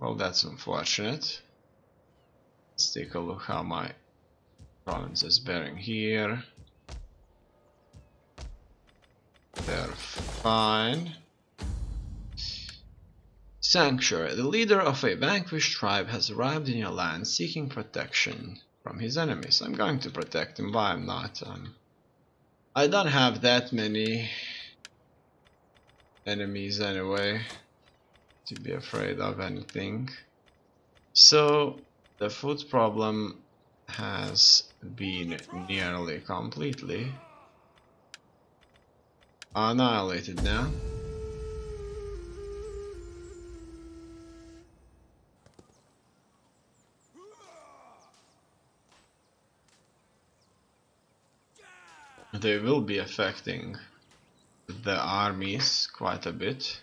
Well, that's unfortunate. Let's take a look how my province is bearing here. They're fine. Sanctuary. The leader of a vanquished tribe has arrived in your land seeking protection from his enemies. I'm going to protect him. Why I'm not? I don't have that many enemies anyway to be afraid of anything. So the food problem has been nearly completely annihilated now. They will be affecting the armies quite a bit.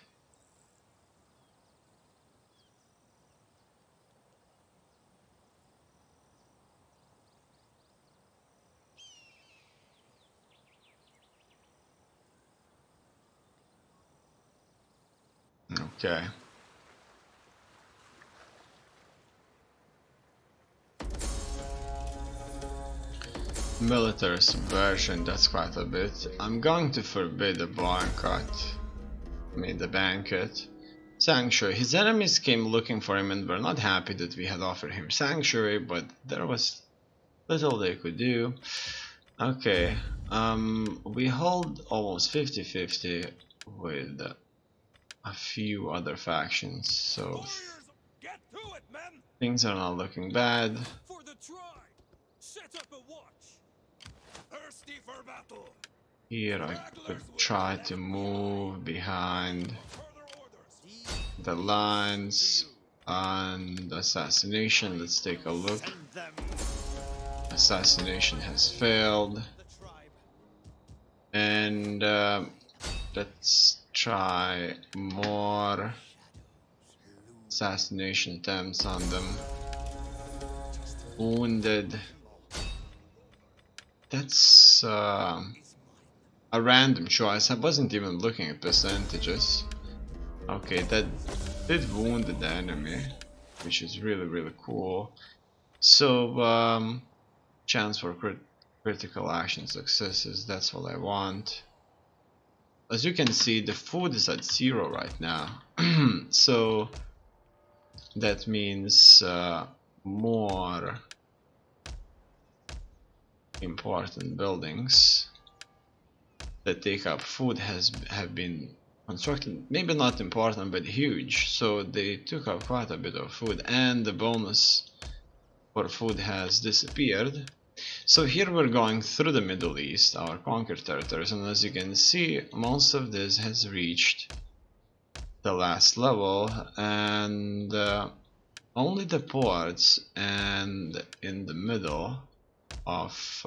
Okay. Military subversion, that's quite a bit. I'm going to forbid the boycott. I mean the banquet. Sanctuary. His enemies came looking for him and were not happy that we had offered him sanctuary, but there was little they could do. Okay. We hold almost 50-50 with a few other factions, so things are not looking bad. For the tribe, set up a watch. Thirsty for battle. Here I could try to move behind the lines and assassination. Let's take a look. Assassination has failed. And let's try more assassination attempts on them. Wounded. That's a random choice. I wasn't even looking at percentages. Okay, that did wound the enemy, which is really cool. So chance for critical action successes, that's what I want. As you can see, the food is at 0 right now. So that means more important buildings that take up food have been constructed. Maybe not important, but huge. So they took up quite a bit of food, and the bonus for food has disappeared. So here we're going through the Middle East, our conquered territories, and as you can see, most of this has reached the last level, and only the ports and in the middle of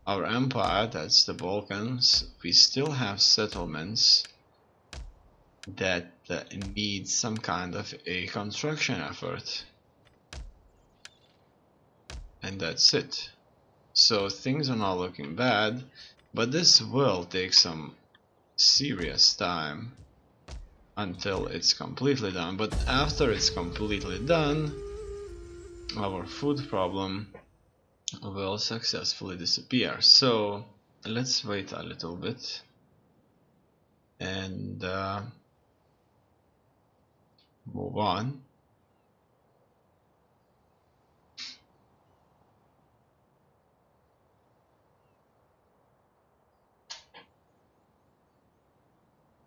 our empire, that's the Balkans, we still have settlements that need some kind of a construction effort. And that's it. So things are not looking bad, but this will take some serious time until it's completely done. But after it's completely done, our food problem will successfully disappear. So let's wait a little bit and move on.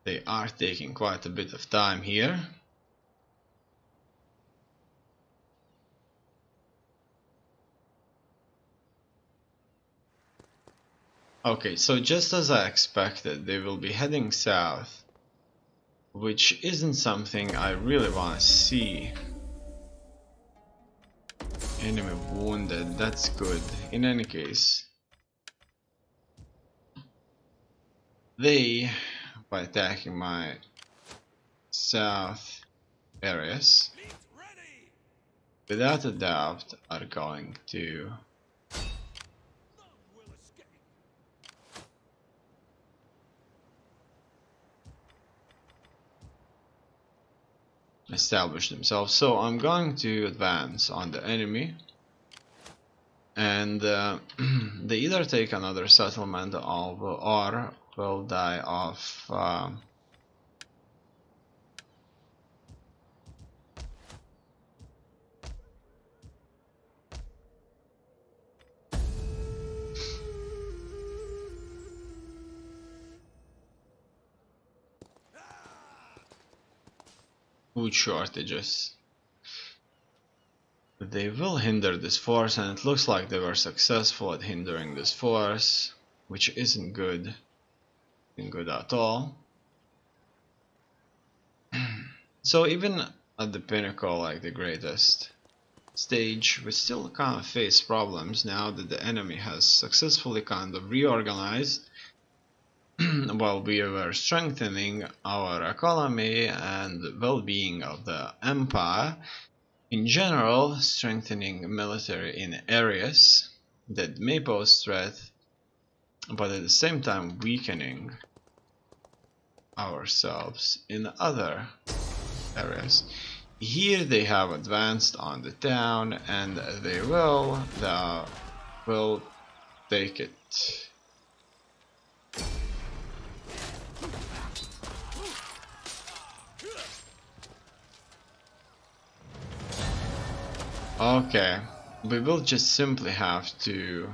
They are taking quite a bit of time here. Okay, so just as I expected, they will be heading south, which isn't something I really want to see. Enemy wounded, that's good. In any case, they, by attacking my south areas, without a doubt are going to establish themselves. So I'm going to advance on the enemy, and they either take another settlement or will die of food shortages. They will hinder this force, and it looks like they were successful at hindering this force, which isn't good at all. So even at the pinnacle, like the greatest stage, we still kind of face problems now that the enemy has successfully kind of reorganized while we were strengthening our economy and the well-being of the empire. In general, strengthening military in areas that may pose threat, but at the same time weakening ourselves in other areas. Here they have advanced on the town, and they will take it. Okay, we will just simply have to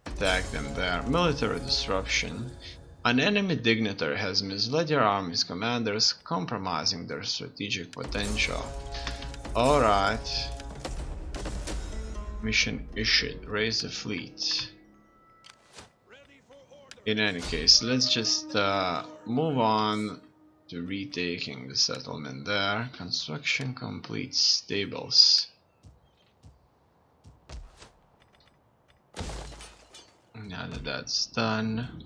attack them there. Military disruption. An enemy dignitary has misled your army's commanders, compromising their strategic potential. Alright. Mission issued. Raise the fleet. In any case, let's just move on to retaking the settlement there. Construction complete. Stables. Now that that's done,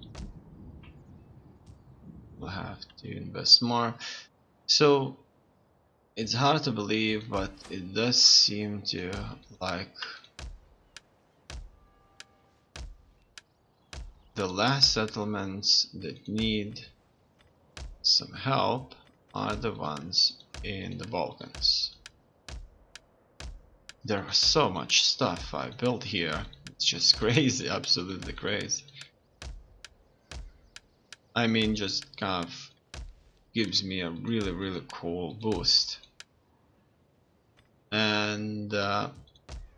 we'll have to invest more. So it's hard to believe, but it does seem to like the last settlements that need some help are the ones in the Balkans. There was so much stuff I built here. It's just crazy, absolutely crazy. I mean, just kind of gives me a really cool boost. And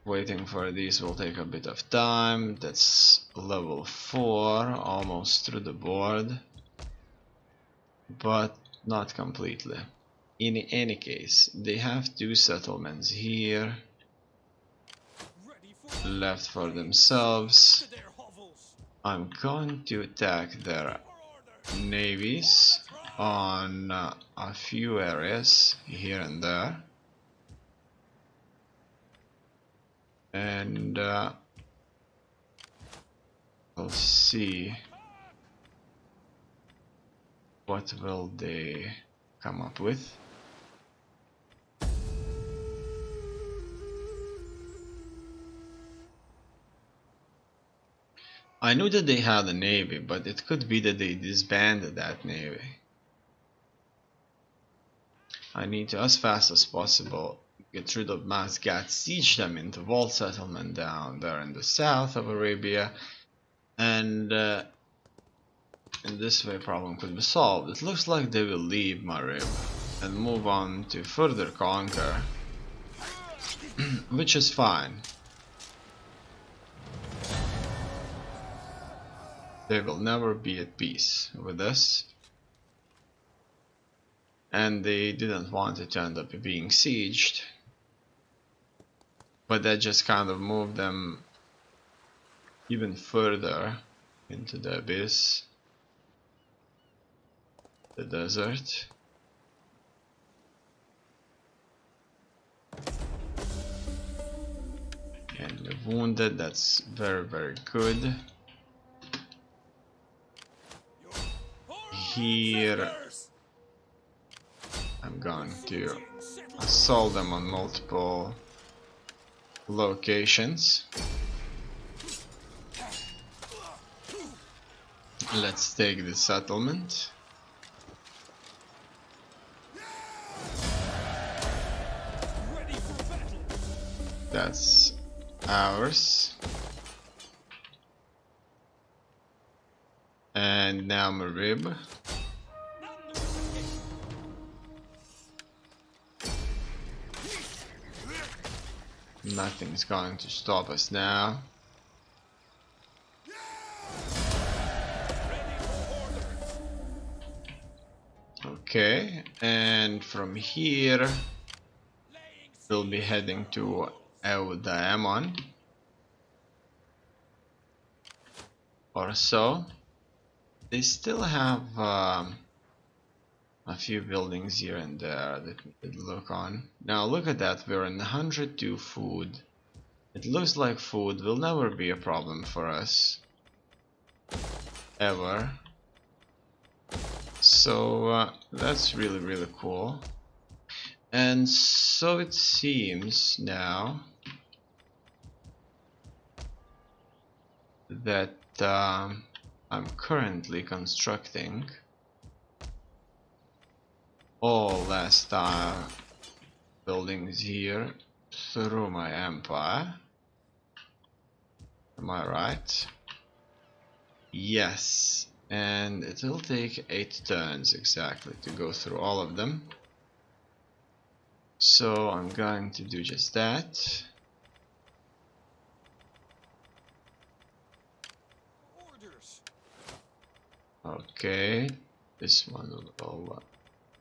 waiting for these will take a bit of time. That's level 4, almost through the board, but not completely. In any case, they have 2 settlements here left for themselves. I'm going to attack their navies on a few areas here and there, and we'll see what will they come up with. I knew that they had a navy, but it could be that they disbanded that navy. I need to, as fast as possible, get rid of Mazgat, siege them into wall settlement down there in the south of Arabia, and in this way problem could be solved. It looks like they will leave Marib and move on to further conquer, which is fine. They will never be at peace with us, and they didn't want it to end up being sieged, but that just kind of moved them even further into the abyss, the desert. And we're wounded, that's very good. Here I'm going to assault them on multiple locations. Let's take the settlement. That's ours. And now Marib. Nothing's going to stop us now. Okay, and from here we'll be heading to Eudaemon or so. They still have a few buildings here and there that we could look on. Now look at that, we're in 102 food. It looks like food will never be a problem for us. Ever. So that's really cool. And so it seems now that I'm currently constructing all last buildings here through my empire. Am I right? Yes. And it will take 8 turns exactly to go through all of them. So I'm going to do just that. Orders. Okay, this one will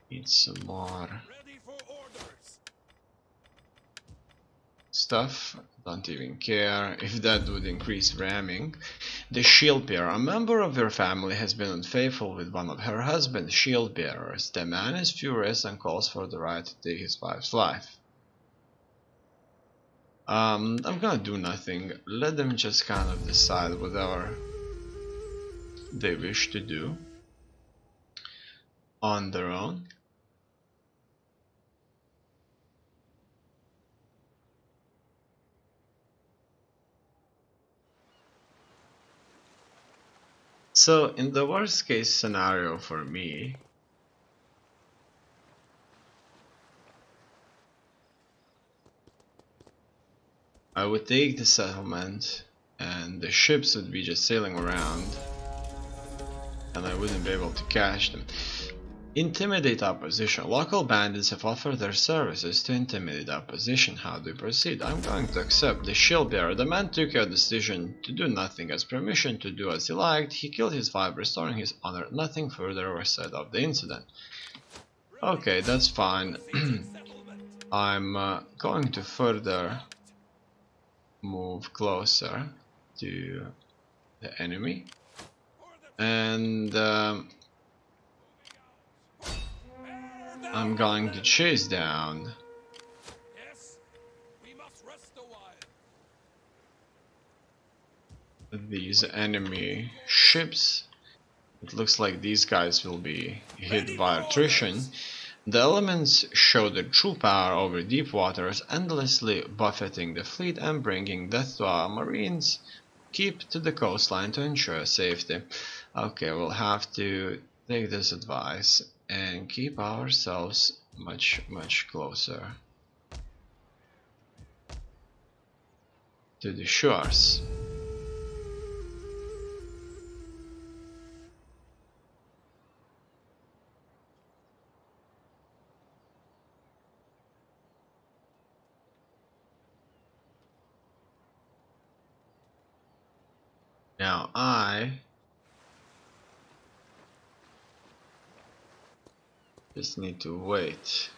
need some more Ready for orders. stuff. Don't even care if that would increase ramming. The shield bearer. A member of your family has been unfaithful with one of her husband's shield bearers. The man is furious and calls for the right to take his wife's life. I'm gonna do nothing. Let them just kind of decide whatever they wish to do on their own. So in the worst case scenario for me, I would take the settlement and the ships would be just sailing around and I wouldn't be able to catch them. Intimidate opposition. Local bandits have offered their services to intimidate opposition. How do we proceed? I'm going to accept the shield bearer. The man took a decision to do nothing as permission to do as he liked. He killed his wife, restoring his honor. Nothing further was said of the incident. Okay, that's fine. I'm going to further move closer to the enemy. And I'm going to chase down Yes, we must rest a while. these enemy ships. It looks like these guys will be hit by attrition. The elements show the true power over deep waters, endlessly buffeting the fleet and bringing death to our marines. Keep to the coastline to ensure safety. Okay, we'll have to take this advice and keep ourselves much closer to the shores. Now I just need to wait.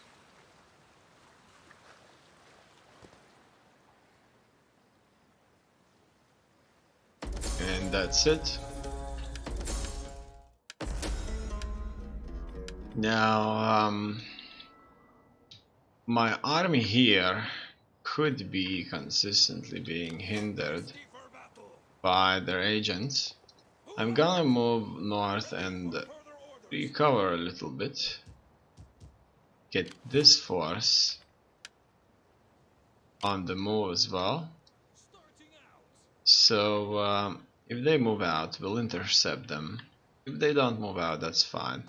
And that's it. Now my army here could be consistently being hindered by their agents. I'm gonna move north and recover a little bit. Get this force on the move as well. So if they move out, we'll intercept them. If they don't move out, that's fine.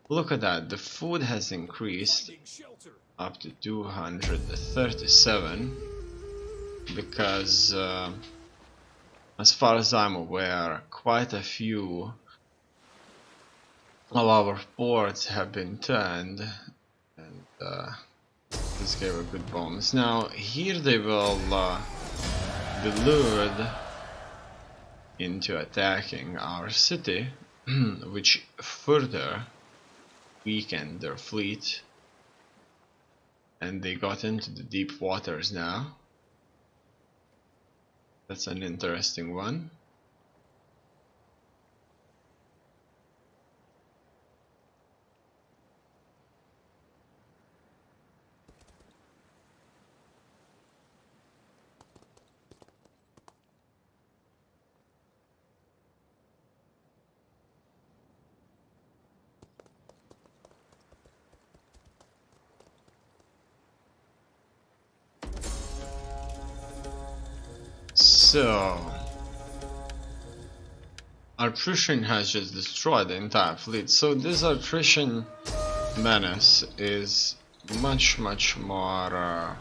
Look at that, the food has increased up to 237. because as far as I'm aware, quite a few of our ports have been turned, and this gave a good bonus. Now here they will be lured into attacking our city, which further weakened their fleet, and they got into the deep waters now. That's an interesting one. So our Prussian has just destroyed the entire fleet. So this Prussian menace is much more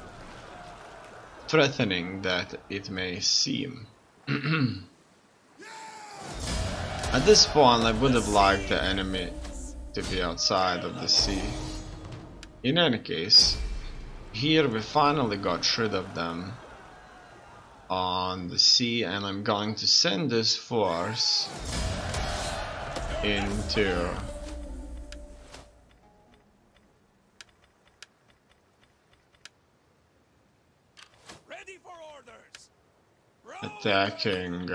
threatening that it may seem. At this point, I would have liked the enemy to be outside of the sea. In any case, here we finally got rid of them on the sea, and I'm going to send this force into Ready for orders. attacking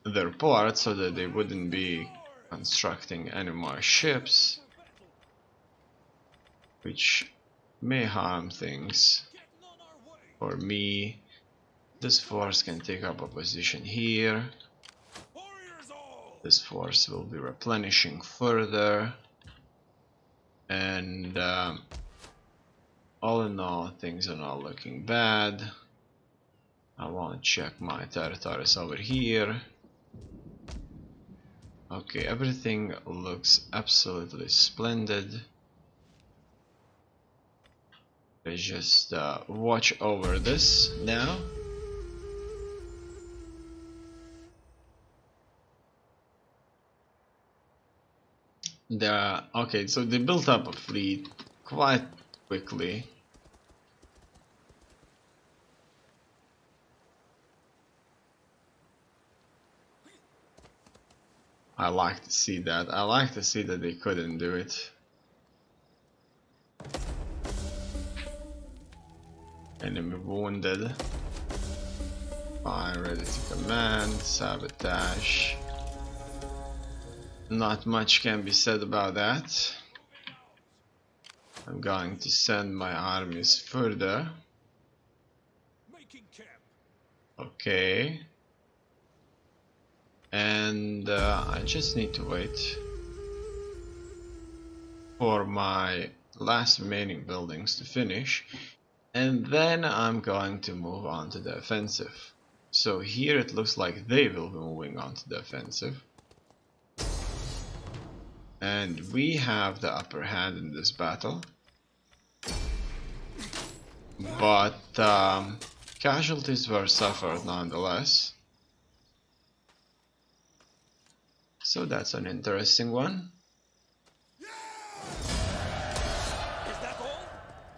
their port so that they wouldn't be constructing any more ships, which may harm things. Getting on our way. For me, this force can take up a position here. Warriors all. This force will be replenishing further, and all in all, things are not looking bad. I want to check my territories over here. Okay, everything looks absolutely splendid. Let's just watch over this now. Okay, so they built up a fleet quite quickly. I like to see that. I like to see that they couldn't do it. Enemy wounded. Fine, ready to command. Sabotage. Not much can be said about that. I'm going to send my armies further. Making camp. Okay. And I just need to wait for my last remaining buildings to finish, and then I'm going to move on to the offensive. So here it looks like they will be moving on to the offensive, and we have the upper hand in this battle, but casualties were suffered nonetheless. So that's an interesting one. Is that all?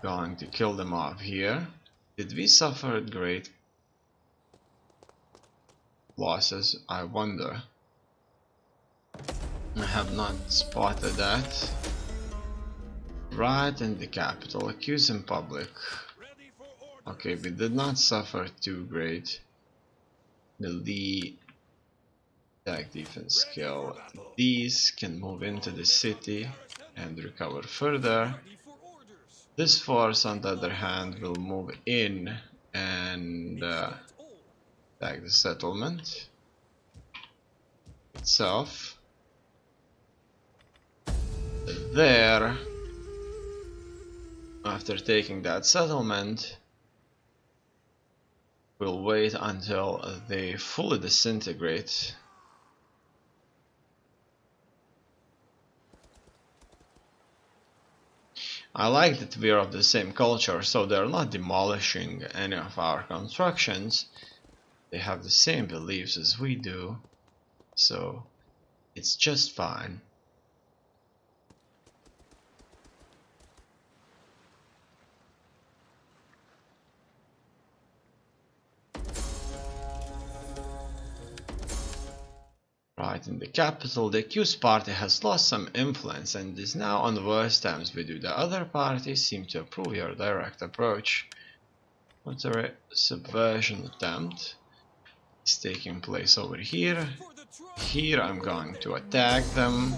Going to kill them off here. Did we suffer great losses? I wonder. I have not spotted that. Right in the capital, accuse in public. Ready for orders. Okay, we did not suffer too great. The Lee attack defense skill. These can move into the city and recover further. Ready for orders. This force, on the other hand, will move in and That's all. attack the settlement itself. There, after taking that settlement, we'll wait until they fully disintegrate. I like that we're of the same culture, so they're not demolishing any of our constructions. They have the same beliefs as we do, so it's just fine. Right, in the capital, the accused party has lost some influence and is now on worse terms with you. The other parties seem to approve your direct approach. What's a subversion attempt is taking place over here. Here I'm going to attack them.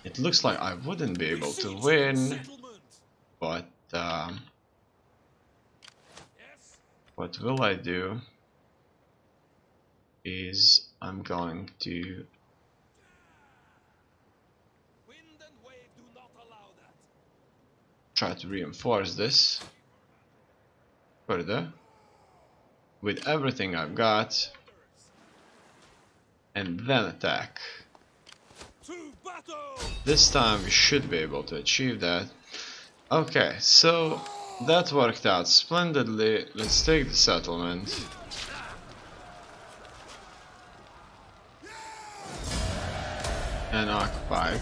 It looks like I wouldn't be able to win, but what will I do is I'm going to try to reinforce this further with everything I've got and then attack. This time we should be able to achieve that. Okay, so that worked out splendidly. Let's take the settlement. And occupied.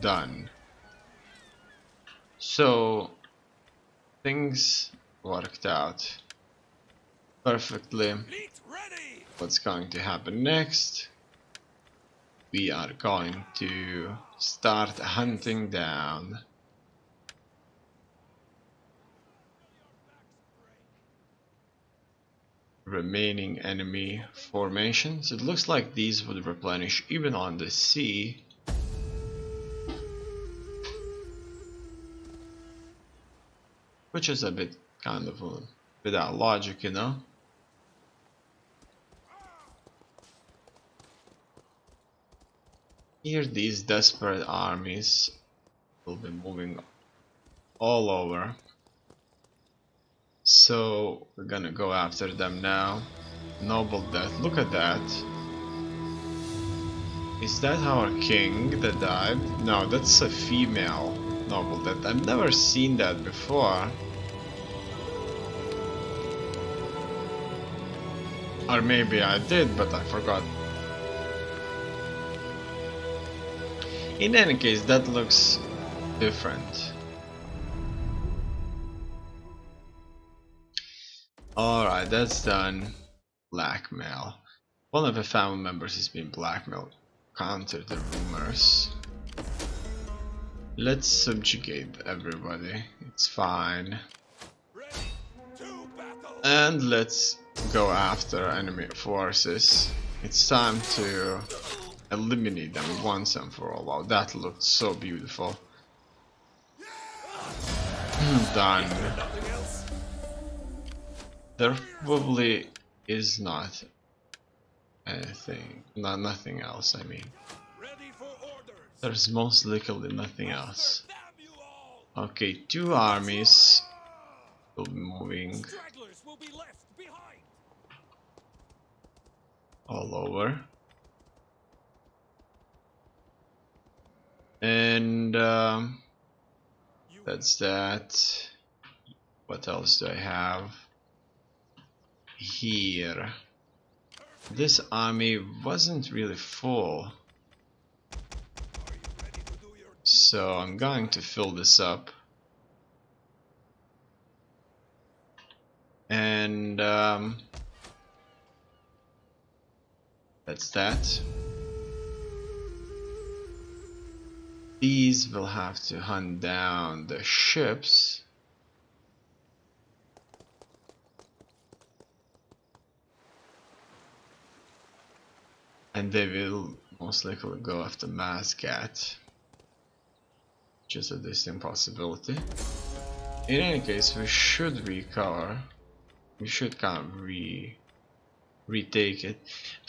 Done. So things worked out perfectly. What's going to happen next? We are going to start hunting down remaining enemy formations. It looks like these would replenish even on the sea. Which is a bit kind of without logic, you know. Here these desperate armies will be moving all over. So we're gonna go after them now. Noble death, look at that. Is that our king that died? No, that's a female noble death. I've never seen that before. Or maybe I did, but I forgot. In any case, that looks different. Alright, that's done. Blackmail. One of the family members is being blackmailed. Counter the rumors. Let's subjugate everybody. It's fine. And let's go after enemy forces. It's time to eliminate them once and for all. Wow, that looked so beautiful. Done. There probably is not anything, nothing else. I mean, there's most likely nothing else. Okay, 2 armies will be moving all over, and that's that. What else do I have here? This army wasn't really full, so I'm going to fill this up, and that's that. These will have to hunt down the ships. And they will most likely go after Mazgat, which is a distinct possibility. In any case, we should recover. We should kind of retake it.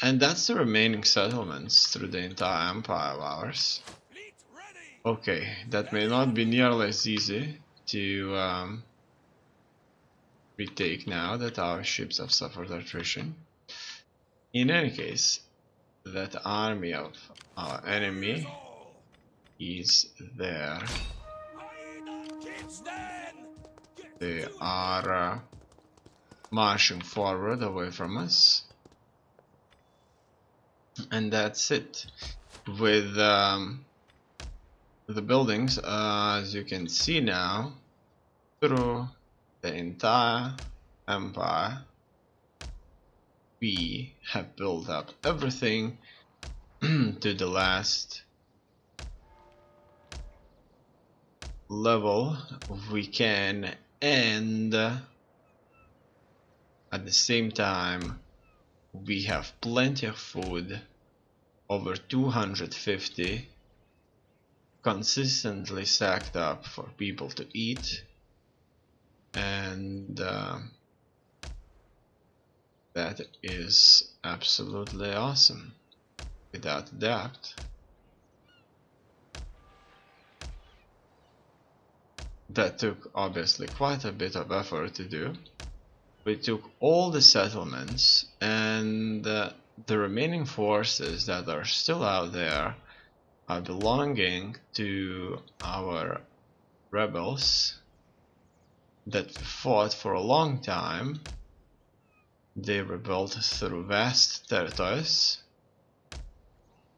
And that's the remaining settlements through the entire empire of ours. Okay, that may not be nearly as easy to retake now that our ships have suffered attrition. In any case, that army of our enemy is there. Stan! Get They to are marching forward away from us. And that's it. With the buildings, as you can see now, through the entire empire, we have built up everything to the last level we can, and at the same time we have plenty of food, over 250 consistently stacked up for people to eat, and that is absolutely awesome, without a doubt. That took obviously quite a bit of effort to do. We took all the settlements, and the remaining forces that are still out there are belonging to our rebels that fought for a long time. They rebelled through vast territories,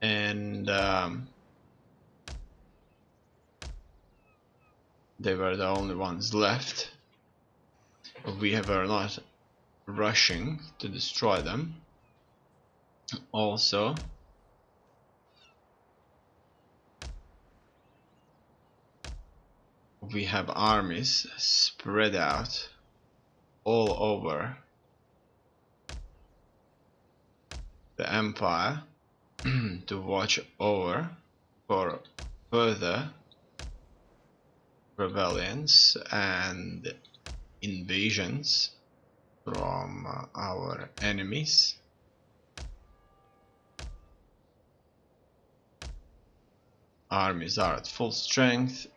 and they were the only ones left. We were not rushing to destroy them. Also, we have armies spread out all over the empire to watch over for further rebellions and invasions from our enemies. Armies are at full strength,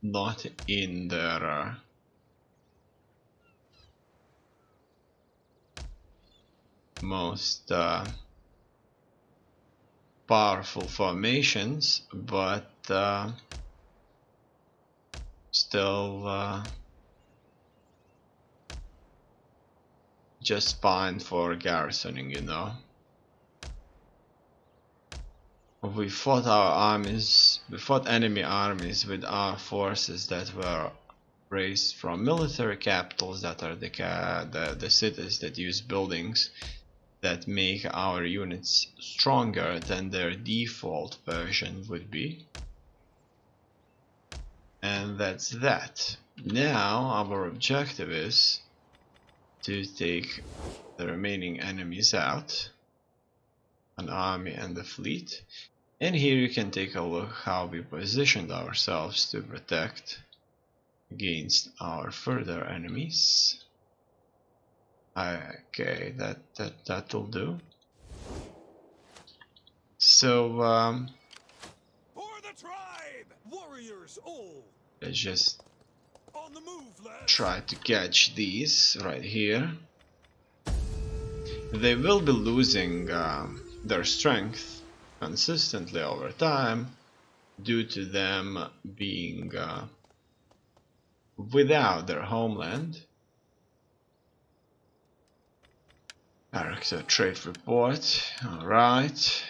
not in their most powerful formations, but still just fine for garrisoning, you know. We fought enemy armies with our forces that were raised from military capitals, that are the cities that use buildings that make our units stronger than their default version would be. And that's that. Now our objective is to take the remaining enemies out, an army and the fleet. And here you can take a look how we positioned ourselves to protect against our further enemies. Okay, that'll do. So for the tribe! Warriors all! let's just On the move, lads! try to catch these right here. They will be losing their strength consistently over time due to them being without their homeland. Character trait report. Alright.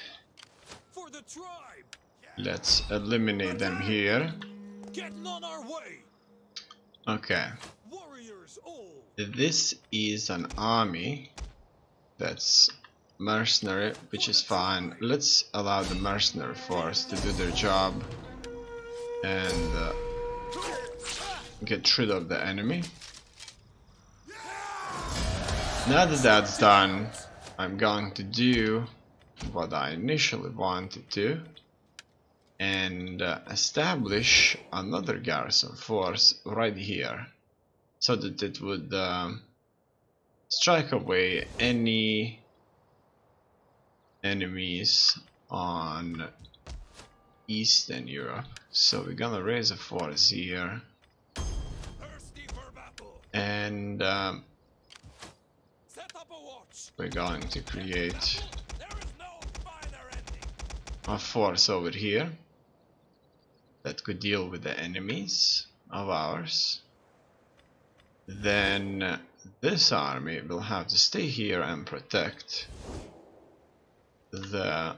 For the tribe! Let's eliminate them here. Getting on our way! Okay. Warriors all! This is an army that's mercenary, which is fine. Let's allow the mercenary force to do their job and get rid of the enemy. Now that that's done, I'm going to do what I initially wanted to and establish another garrison force right here, so that it would strike away any enemies on Eastern Europe. So we're gonna raise a force here, Thirsty for battle! and Set up a watch! we're going to create There is no finer ending! a force over here. that could deal with the enemies of ours, then this army will have to stay here and protect the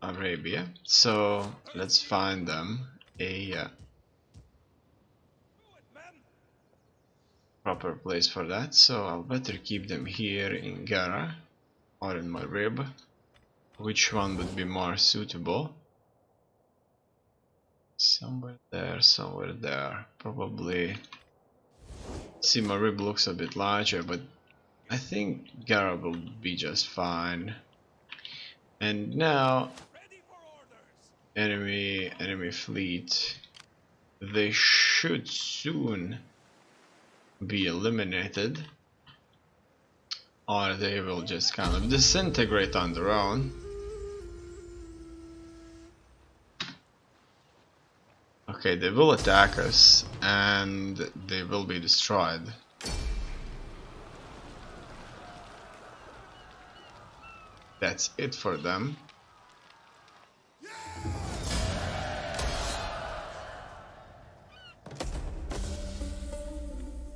Arabia. So let's find them a proper place for that. So I'll better keep them here in Gara or in Marib. Which one would be more suitable? Somewhere there. Probably. See, Marib looks a bit larger, but I think Gara will be just fine. And now, enemy fleet. They should soon be eliminated, or they will just kind of disintegrate on their own. Okay, they will attack us and they will be destroyed. That's it for them.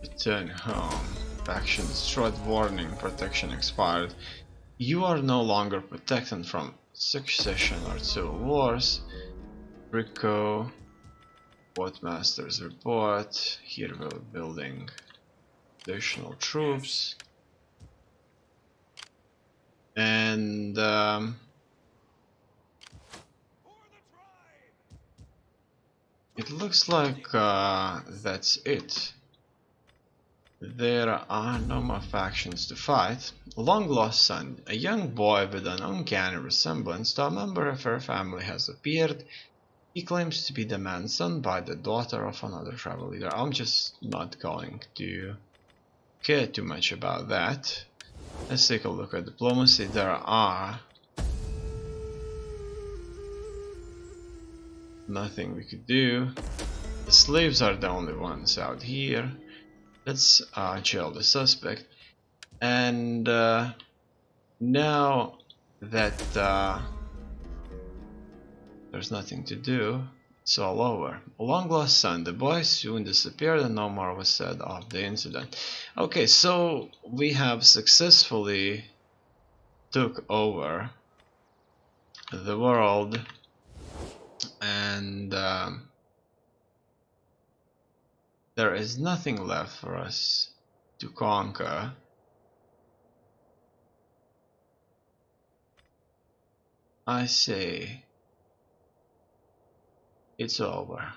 Return home. Faction destroyed. Warning. Protection expired. You are no longer protected from succession or civil wars. Rico. Quartermaster's report. Here we're building additional troops. And it looks like that's it. There are no more factions to fight. A long-lost son, a young boy with an uncanny resemblance to a member of her family, has appeared. He claims to be the man's son by the daughter of another tribal leader. I'm just not going to care too much about that. Let's take a look at diplomacy. There are nothing we could do. The slaves are the only ones out here. Let's jail the suspect. And now that there's nothing to do, it's all over. A long lost son. The boy soon disappeared and no more was said of the incident. Okay, so we have successfully took over the world, and there is nothing left for us to conquer. I say it's over.